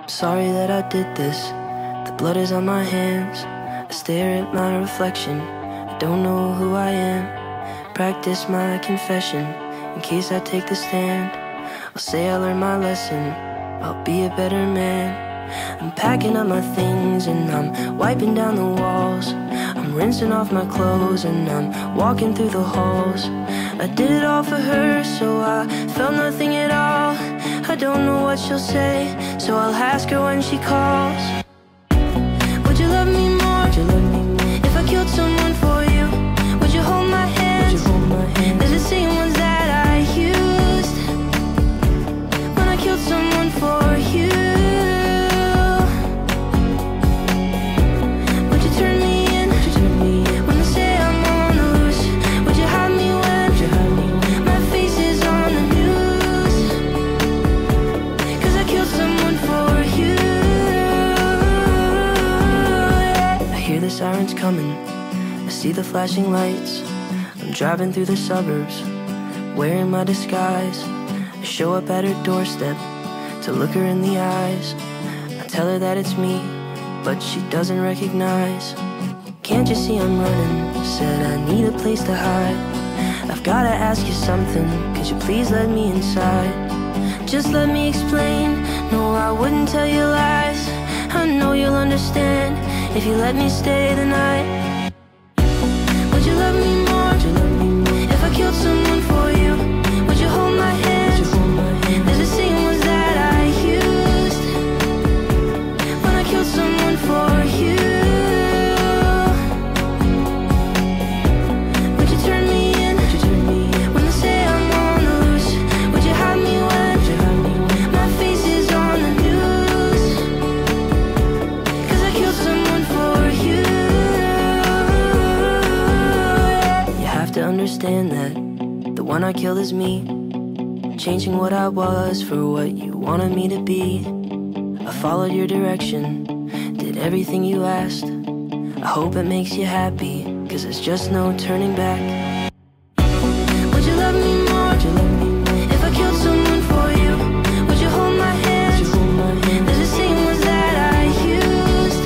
Sorry that I did this. The blood is on my hands. I stare at my reflection. I don't know who I am. Practice my confession in case I take the stand. I'll say I learned my lesson. I'll be a better man. I'm packing up my things and I'm wiping down the walls. I'm rinsing off my clothes and I'm walking through the halls. I did it all for her, so I felt nothing at all. I don't know what she'll say, so I'll ask her when she calls. Would you love me more? Would you love me more? If I killed someone for you, would you hold my hands? Would you hold my hands? There's the same ones that I used when I killed someone for you. Would you turn me in? Would you turn me in? When they say I'm on the loose, would you hide me when? Would you hide me when? My face is on the news, 'cause I killed someone for you. I hear the sirens coming, I see the flashing lights. I'm driving through the suburbs, wearing my disguise. I show up at her doorstep to look her in the eyes. I tell her that it's me, but she doesn't recognize. Can't you see I'm running? Said I need a place to hide. I've gotta ask you something, could you please let me inside? Just let me explain, no I wouldn't tell you lies. I know you'll understand if you let me stay the night. Would you love me more? Would you love me more? If I killed someone for you, would you hold my hands? Would you hold my hands? There's the same ones that I used when I killed someone for you. Would you turn me in? Would you turn me in? When they say I'm on the loose, would you hide me when? Would you hide me when? My face is on the news, 'cause I killed someone for you. You have to understand that the one I killed is me, changing what I was for what you wanted me to be. I followed your direction, did everything you asked. I hope it makes you happy, 'cause there's just no turning back. Would you love me more? Would you love me more? If I killed someone for you, would you hold my hands? Would you hold my hands? There's the same ones that I used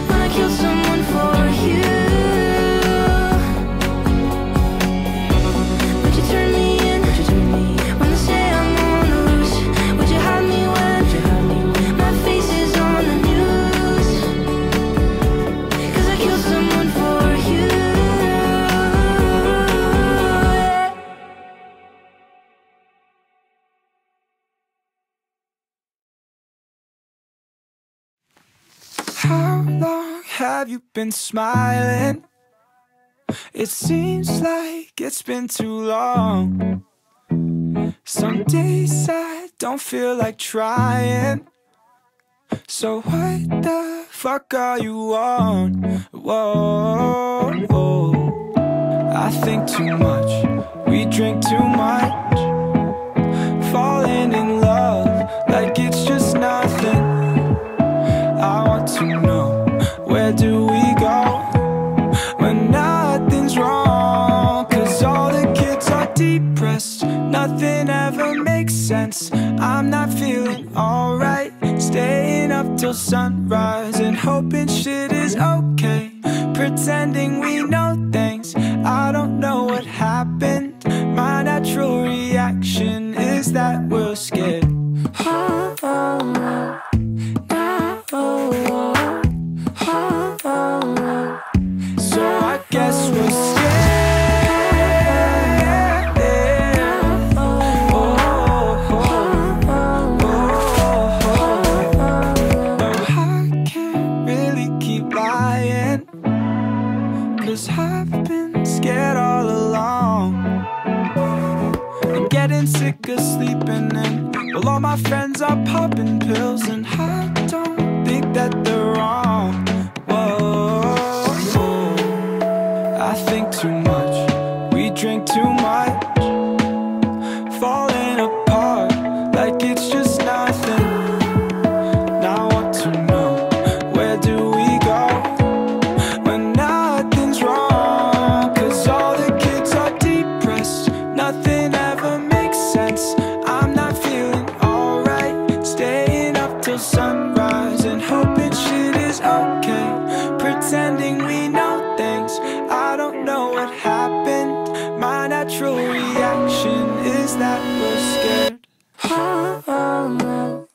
when I killed someone for you. Would you turn me in? Would you turn me in? When they say I'm on the loose, would you hide me when? Would you hide me when? My face is on the news, 'cause I killed someone for you. How long have you been smiling? It seems like it's been too long. Some days I don't feel like trying. So what the fuck are you on? Whoa, whoa. I think too much, we drink too much, falling in love like it's just nothing. I want to know, where do we go when nothing's wrong? 'Cause all the kids are depressed, nothing ever makes sense. I'm not feeling alright, staying up till sunrise and hoping shit is okay, pretending we know things. I don't know what happened, my natural reaction is that we're scared. So I guess we're scared. No, I can't really keep lying, 'cause I've been scared all along. I'm getting sick of sleeping in, well all my friends are popping pills, and I don't think that they're wrong. Whoa, I think too much, we drink too much, falling apart like it's just nothing. Now I want to know, where do we go when nothing's wrong? 'Cause all the kids are depressed, nothing ever makes sense. I'm not feeling alright, staying up sunrise and hoping shit is okay, pretending we know things. I don't know what happened. My natural reaction is that we're scared. Oh, oh, oh.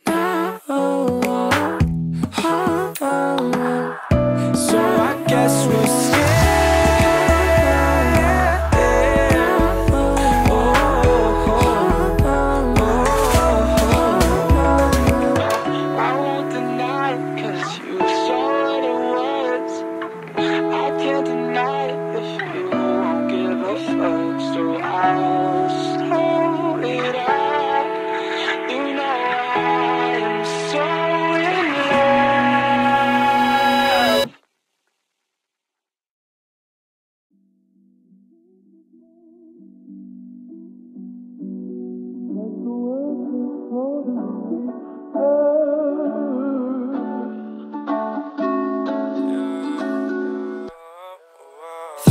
No, oh, oh. Oh, oh, oh. So I guess we're scared.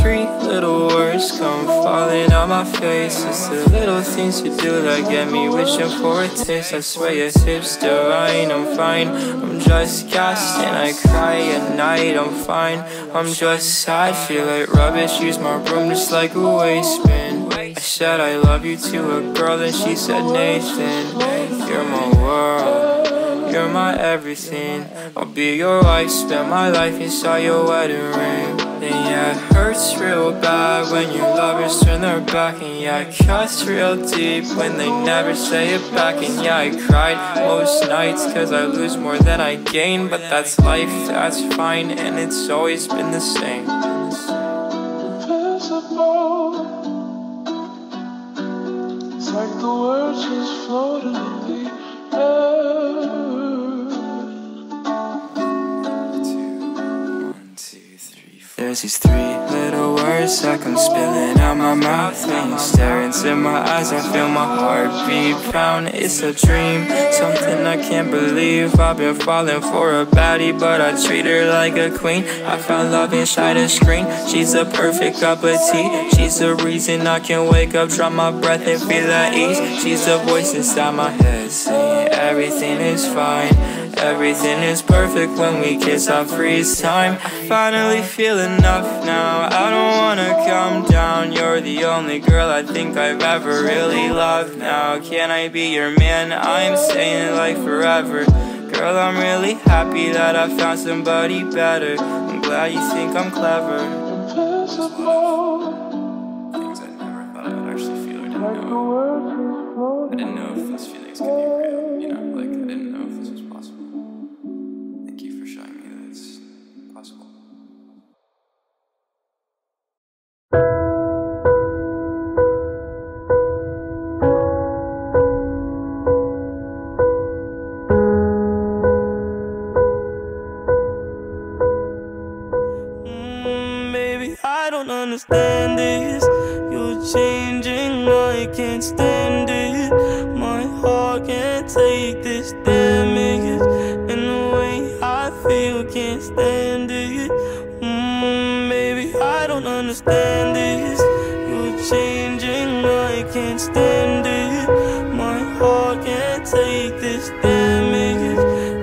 Three little words come falling on my face. It's the little things you do that get me wishing for a taste. I swear your hips still right, I'm fine. I'm just gassed and I cry at night, I'm fine. I'm just sad, feel like rubbish, use my broom just like a waste bin. I said I love you to a girl and she said Nathan, you're my world, you're my everything. I'll be your wife, spend my life inside your wedding ring. And yeah, it hurts real bad when your lovers turn their back. And yeah, it cuts real deep when they never say it back. And yeah, I cried most nights cause I lose more than I gain. But that's life, that's fine, and it's always been the same. It's like the words just floating in the air. There's these three little words that come spilling out my mouth. When you stare into my eyes, I feel my heart beat pound. It's a dream, something I can't believe. I've been falling for a baddie, but I treat her like a queen. I found love inside a screen. She's a perfect cup of tea. She's the reason I can wake up, draw my breath and feel at ease. She's the voice inside my head saying everything is fine. Everything is perfect when we kiss, I freeze time. Finally feel enough now, I don't wanna come down. You're the only girl I think I've ever really loved now. Can I be your man? I'm saying it like forever. Girl, I'm really happy that I found somebody better. I'm glad you think I'm clever. Things I never thought I would actually feel or didn't know. I didn't know if those feelings could be real, you know, like I didn't know if this was possible. Thank you for showing me that it's possible. Baby, I don't understand this. You're changing, I can't stand it. My heart can't take this damage, and the way I feel can't stand it. Baby, I don't understand this. You're changing, I can't stand it. My heart can't take this damage,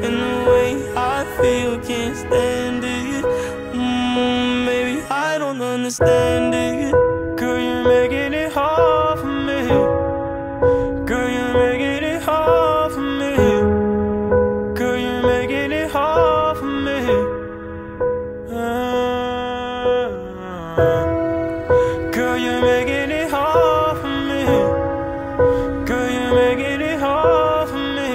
and the way I feel can't stand it. Baby, I don't understand it. Girl, you're making it hard for me. Girl, you're making it hard for me. Girl, you're making it hard for me. Girl, you're making it hard for me. Girl, you're making it hard for me.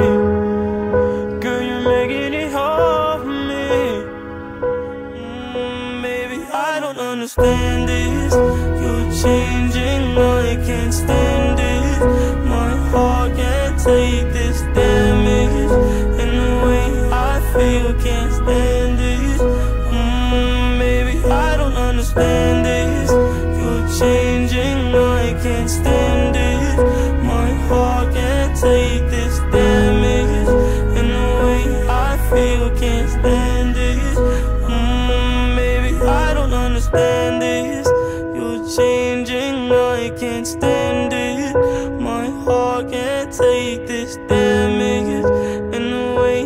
Girl, you're making it hard for me. Baby, I don't understand this. You're changing, I can't stand it. My heart can't take this damage, and the way I feel can't stand it. Baby, I don't understand this. You're changing, I can't stand it. My heart can't take this damage, and the way I feel can't stand it. Baby, I don't understand this. You're changing, I can't stand it. My heart can't take this damage, and the way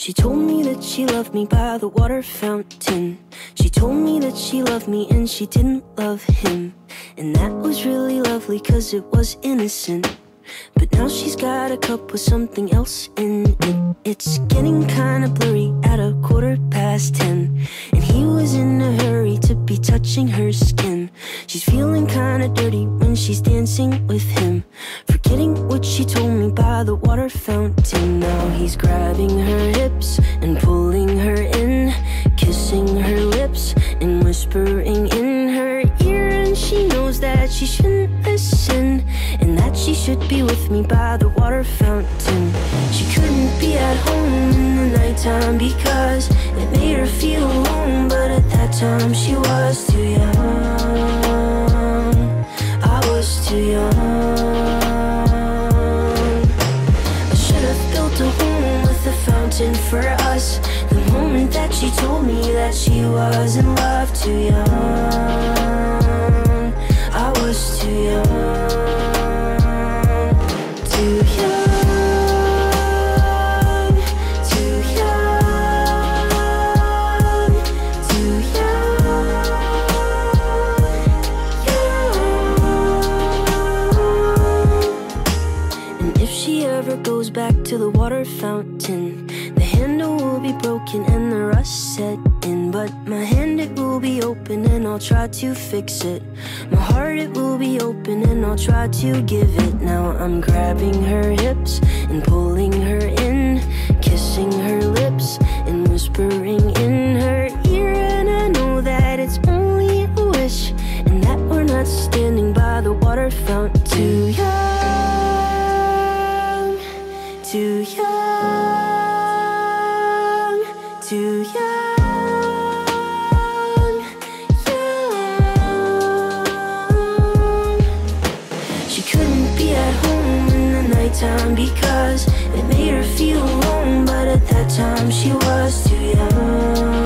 She told me that she loved me by the water fountain. She told me that she loved me and she didn't love him. And that was really lovely cause it was innocent. But now she's got a cup with something else in it. It's getting kinda blurry at 10:15. And he was in a hurry to be touching her skin. She's feeling kinda dirty when she's dancing with him, forgetting what she told me by the water fountain. Now he's grabbing her hips and pulling her in, kissing her lips and whispering in her ear. And she knows that she shouldn't listen, and that she should be with me by the water fountain. She couldn't be at home in the nighttime because it made her feel alone. But at that time she was too young. I was too young. I should have built a home with a fountain for us. The moment that she told me that she was in love. Too young. I was too young. Too young, too young, too young, young. And if she ever goes back to the water fountain, the handle will be broken and the rust set in. But my hand, it will be open and I'll try to fix it. My heart, it will be open and I'll try to give it. Now I'm grabbing her hips and pulling her in, kissing her lips and whispering in her ear. And I know that it's only a wish, and that we're not standing by the water fountain. Too young, too young, too young. Because it made her feel alone. But at that time she was too young.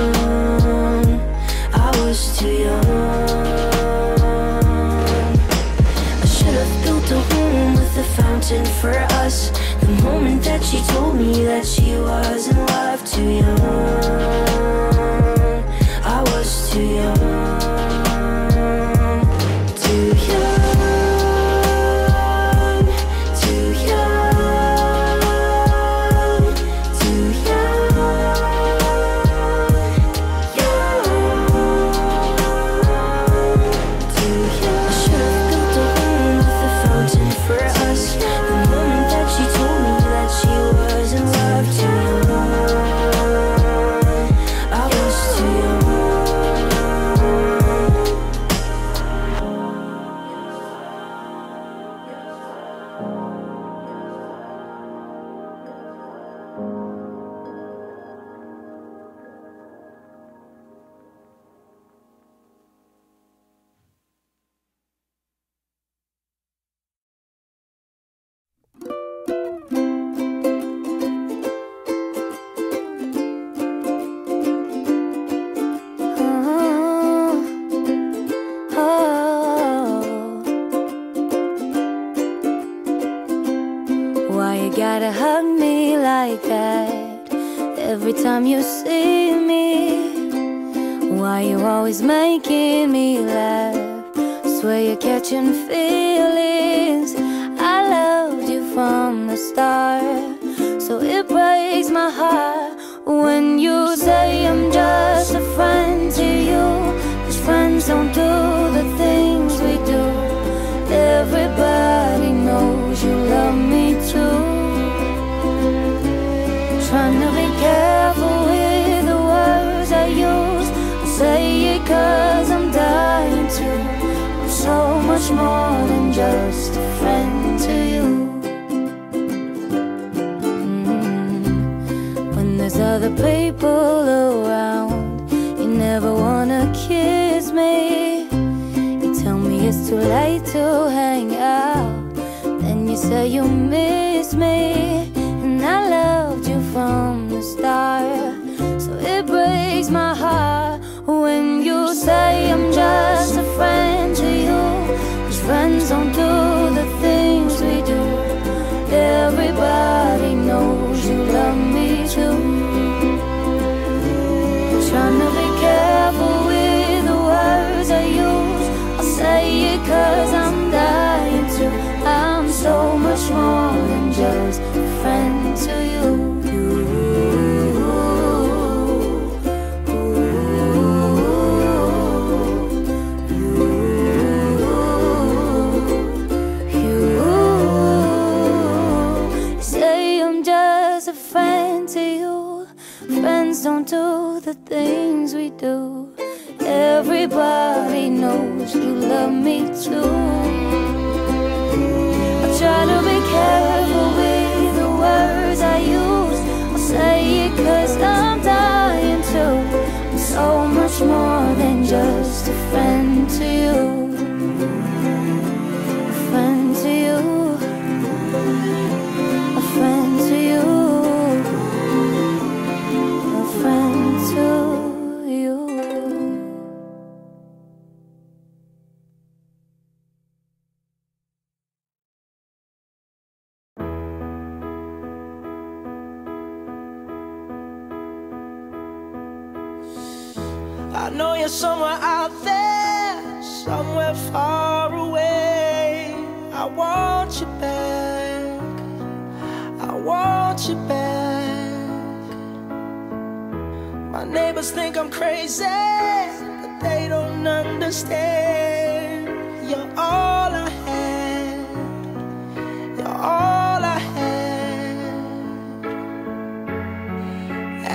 I was too young. I should have built a home with a fountain for us. The moment that she told me that she was in love. Too young. I was too young. Too young. Gotta hug me like that every time you see me. Why you always making me laugh? Swear you're catching feelings. I loved you from the start, so it breaks my heart when you say I'm just a friend to you. 'Cause friends don't do the things we do. Everybody knows you love me too. Trying to be careful with the words I use. I say it 'cause I'm dying to. I'm so much more than just a friend to you. When there's other people around, you never wanna kiss me. You tell me it's too late to hang out, then you say you miss me. And I loved you from the start, so it breaks my heart when you say I'm just a friend to you. 'Cause friends don't do the things we do. Everybody knows you love me too. don't do the things we do. Everybody knows you love me too. I try to be careful with the words I use. I'll say it 'cause I'm dying to. I'm so much more than just a friend to you. A friend to you. A friend to you. A friend to you. I know you're somewhere out there, somewhere far away. I want you back, I want you back. My neighbors think I'm crazy, but they don't understand. You're all I had, you're all I had.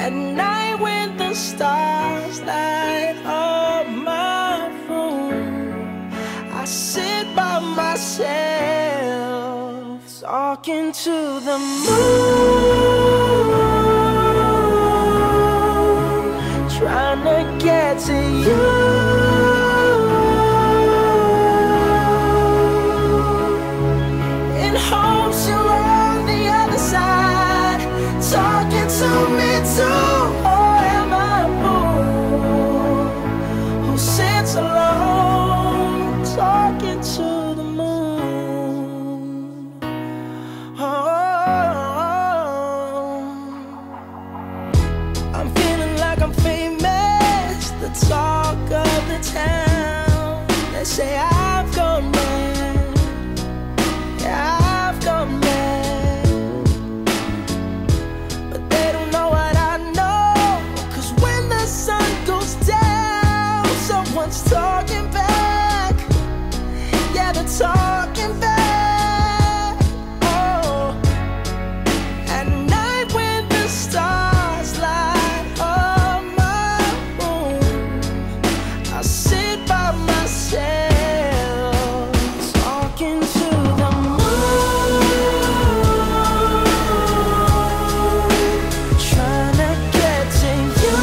At night when the stars light up my room, I sit by myself, talking to the moon, trying to get to you. In hopes you're on the other side, talking to me too. Alone, talking to the moon. Oh, I'm feeling like I'm famous, the talk of the town. They say I've gone mad, yeah, I've gone mad. But they don't know what I know, 'cause when the sun goes down, someone's talking back, yeah, they're talking back. Oh, at night when the stars light up my room, I sit by myself, talking to the moon, trying to get to you.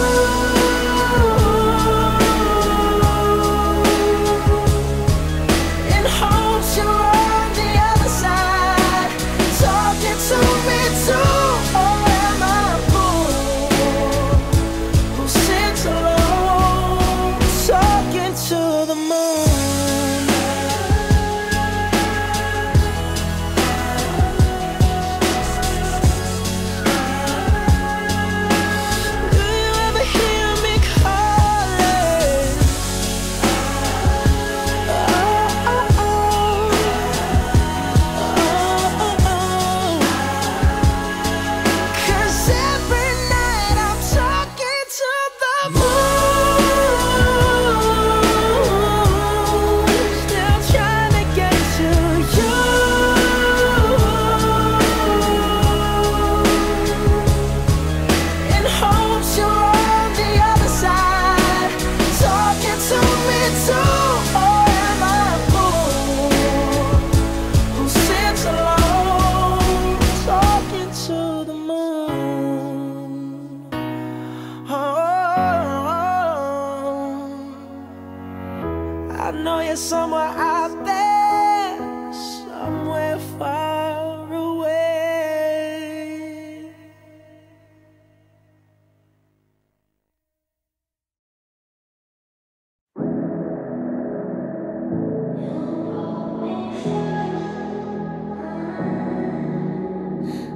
I know you're somewhere out there, somewhere far away.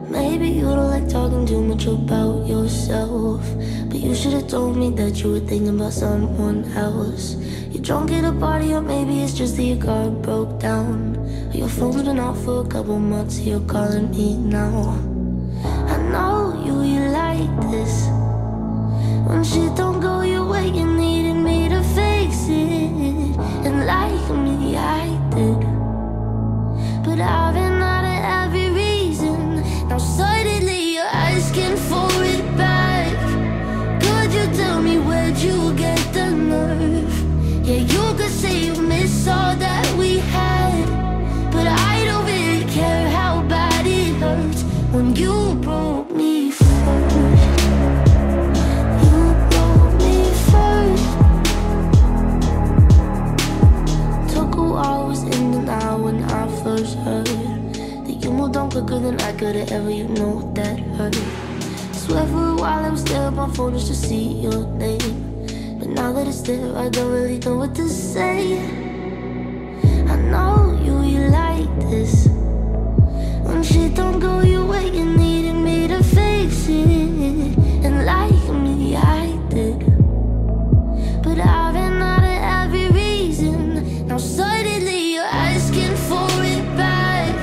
Maybe you don't like talking too much about yourself, but you should have told me that you were thinking about someone else. You're drunk at a party, or maybe it's just that your car broke down, or your phone's been off for a couple months, so you're calling me now. I know you like this. When shit don't go your way, you needed me to fix it, and like me, I did. But I've been out of every reason. Now suddenly you're asking for it back. whatever you know that hurt. Swear for a while I would stare at my phone just to see your name. But now that it's there, I don't really know what to say. I know you like this. When shit don't go your way, you needed me to fix it. And like me, I did. But I ran out of every reason. Now suddenly you're asking for it back.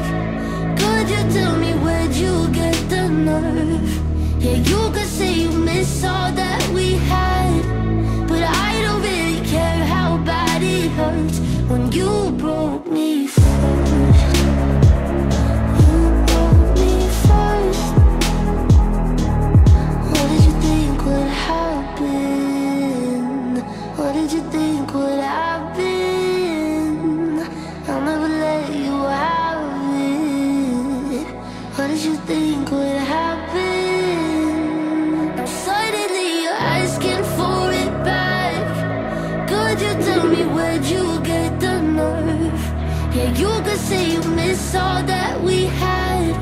Could you tell me where'd you get the nerve? Yeah, you could say you miss all that we had, but I don't really care how bad it hurts when you broke me first. You broke me first. What did you think would happen? What did you think would happen? I'll never let you have it. What did you think would happen? Now suddenly you're asking for it back. Could you tell me where'd you get the nerve? Yeah, you could say you miss all that we had,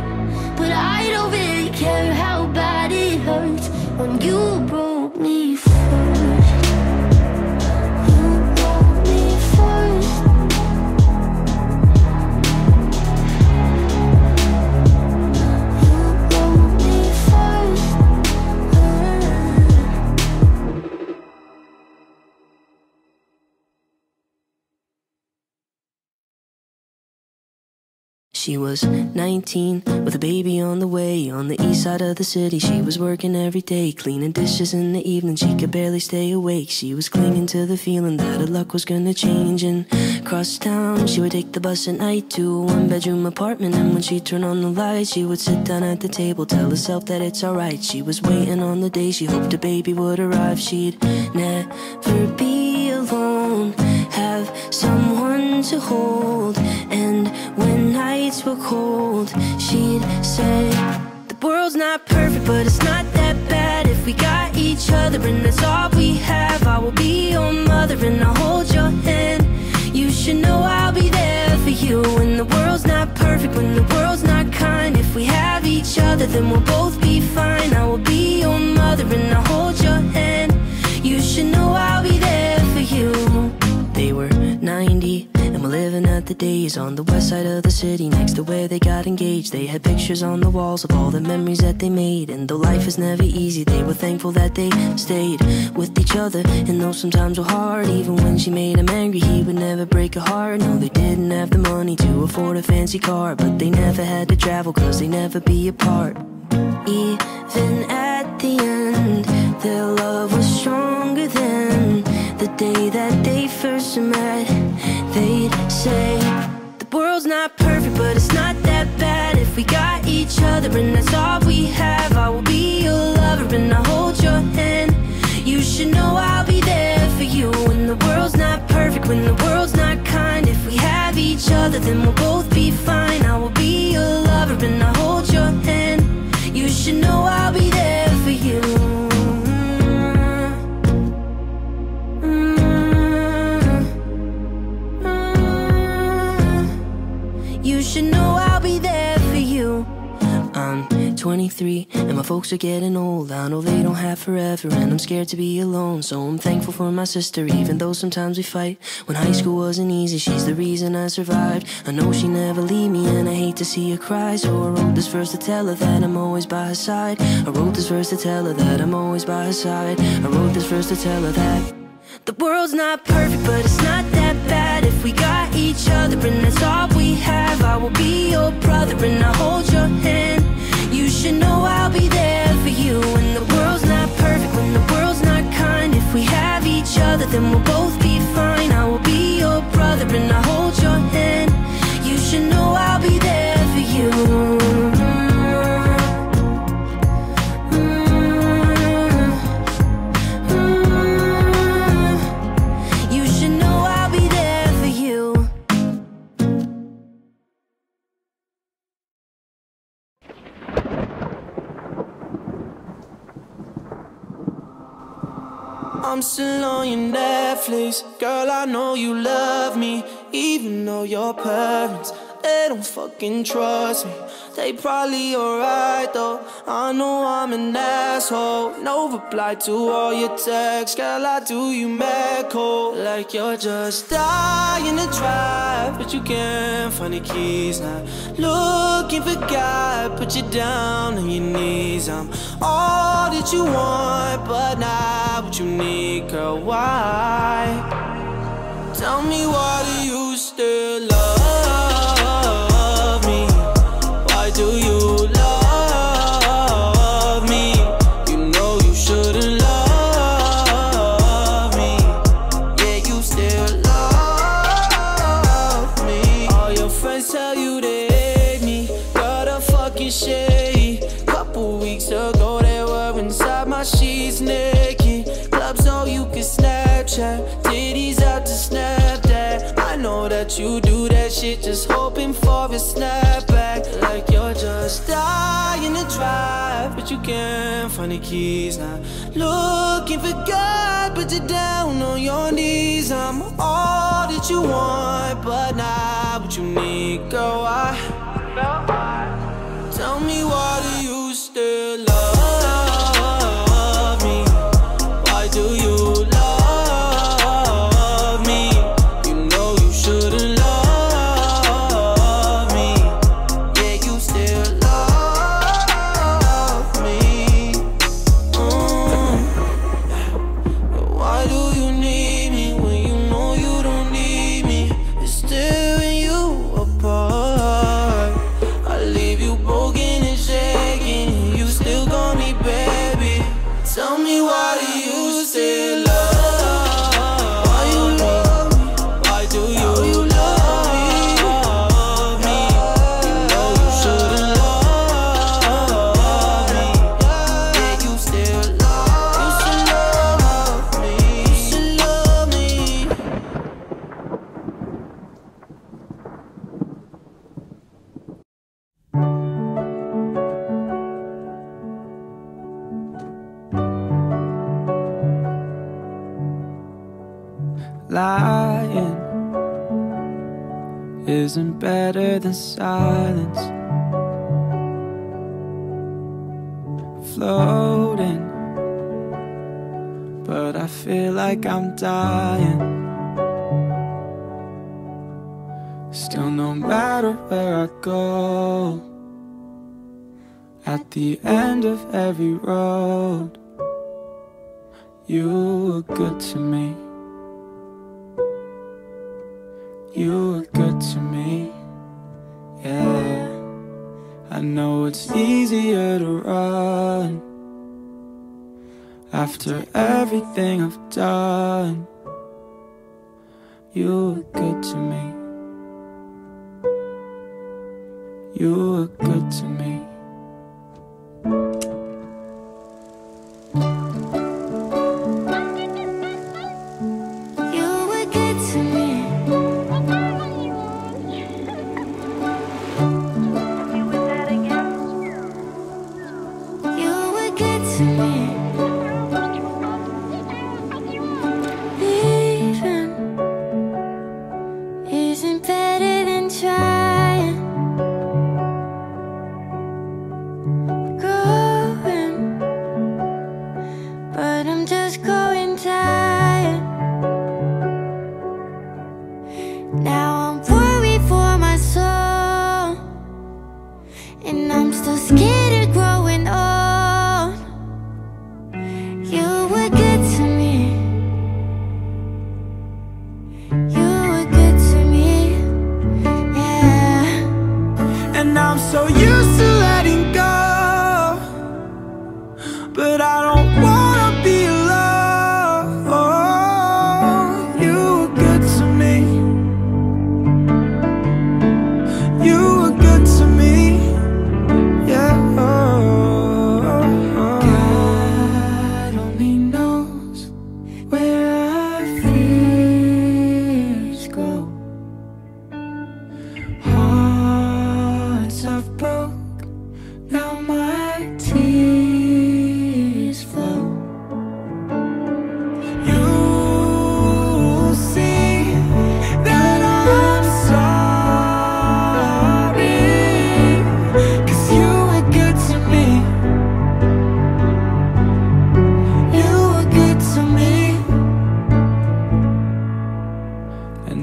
but I don't really care how bad it hurts when you broke me first. You broke me first. You broke me first. She was 19 with a baby on the way. On the east side of the city, she was working every day, cleaning dishes in the evening, she could barely stay awake. She was clinging to the feeling that her luck was gonna change. And across town, she would take the bus at night to a one-bedroom apartment. And when she'd turn on the lights, she would sit down at the table, tell herself that it's alright. She was waiting on the day she hoped her baby would arrive. She'd never be alone, have someone to hold. And when nights were cold, she'd say, the world's not perfect, but it's not that bad if we got each other, and that's all we have. I will be your mother and I'll hold your hand. You should know I'll be there for you. When the world's not perfect, when the world's not kind, if we have each other, then we'll both be fine. I will be your mother and I'll hold your hand. You should know I'll be there for you. They were 90 and were living at the days on the west side of the city, next to where they got engaged. They had pictures on the walls of all the memories that they made. And though life is never easy, they were thankful that they stayed with each other. And though sometimes were hard, even when she made him angry, he would never break her heart. No, they didn't have the money to afford a fancy car, but they never had to travel, cause they never be apart. Even at the end, their love was stronger than the day that they first met. They'd say, the world's not perfect, but it's not that bad if we got each other, and that's all we have. I will be your lover and I'll hold your hand. You should know I'll be there for you. When the world's not perfect, when the world's not kind, if we have each other, then we'll both be fine. I will be your lover and I'll hold your hand. You should know I'll be there for you. You should know I'll be there for you. I'm 23 and my folks are getting old. I know they don't have forever and I'm scared to be alone. So I'm thankful for my sister, even though sometimes we fight. When high school wasn't easy, she's the reason I survived. I know she never leave me and I hate to see her cry. So I wrote this verse to tell her that I'm always by her side. I wrote this verse to tell her that I'm always by her side. I wrote this verse to tell her that the world's not perfect, but it's not that bad if we got each other, and that's all we have. I will be your brother and I'll hold your hand. You should know I'll be there for you. When the world's not perfect, when the world's not kind, if we have each other, then we'll both be fine. I will be your brother and I'll hold your hand. You should know I'll be there for you. I'm still on your Netflix. Girl, I know you love me, even though your parents they don't fucking trust me. They probably alright though, I know I'm an asshole. No reply to all your texts, girl, I do you mad cold. Like you're just dying to drive, but you can't find the keys now. Looking for God, put you down on your knees. I'm all that you want, but not what you need, girl, why? Tell me, why do you still love me? Why do you love me? You know you shouldn't love me. Yeah, you still love me. All your friends tell you they hate me, got a fucking shade. Couple weeks ago they were inside my sheets naked. Clubs so you can Snapchat, titties out to Snapchat. I know that you do that shit just hoping for a snapback. Like you're just dying to drive, but you can't find the keys now. Looking for God, but you're down on your knees. I'm all that you want, but not what you need, girl, why? Tell me, why do you still love me? Why do you love me? You know you shouldn't love me. Yeah, you still love me. But why do you need me when you know you don't need me? It's tearing you apart. I leave you broken and shaking, you still call me baby. Tell me, why do you still love? Why you love me? Why do you love me? You know you shouldn't love me. Yeah, you still love me. You should love me. Lying isn't better than silence. Floating, but I feel like I'm dying. Still, no matter where I go, at the end of every road, you were good to me. You were good to me, yeah. I know it's easier to run after everything I've done. You were good to me. You were good to me. You were good to me. You were good to me. Leaving isn't better than trying. Growing, but I'm just growing tired. Now I'm worried for my soul, and I'm still scared of growing old. You were good to me. You were good to me, yeah. And I'm so used to letting go, but I don't wanna be alone. You were good to me. You were good to me, yeah.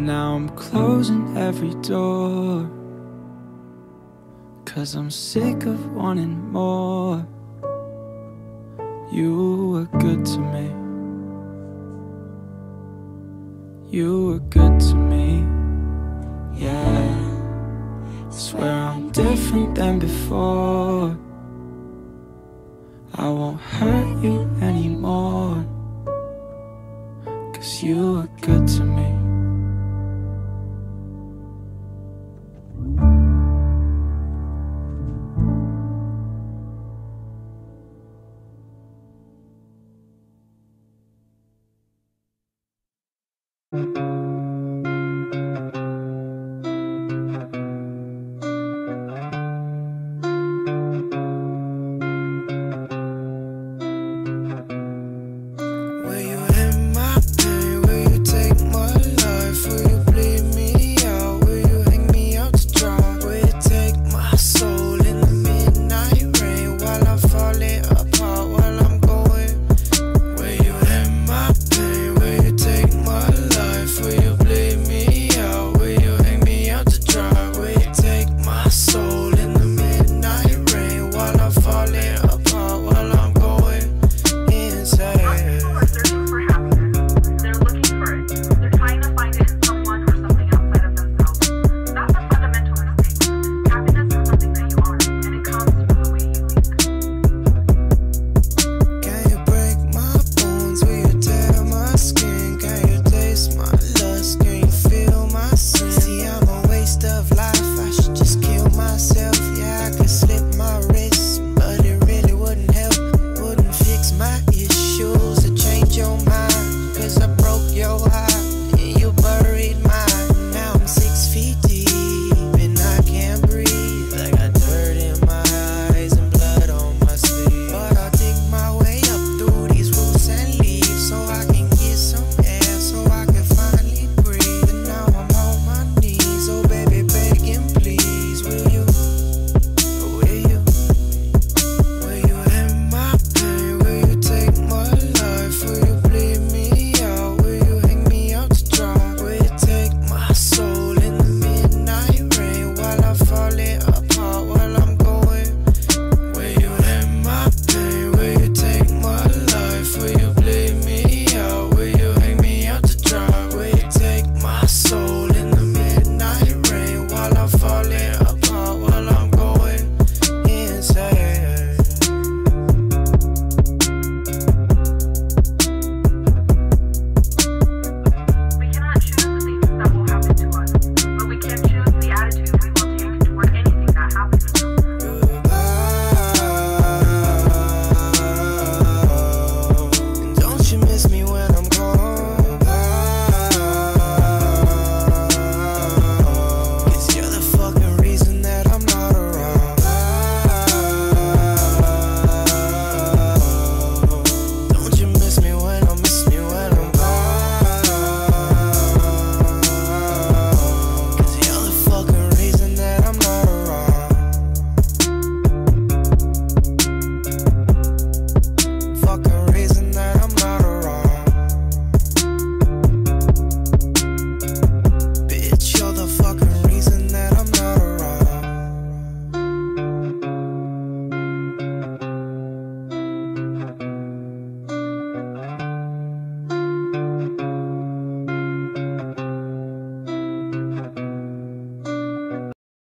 and now I'm closing every door, 'cause I'm sick of wanting more. You were good to me. You were good to me, yeah. Swear I'm different than before. I won't hurt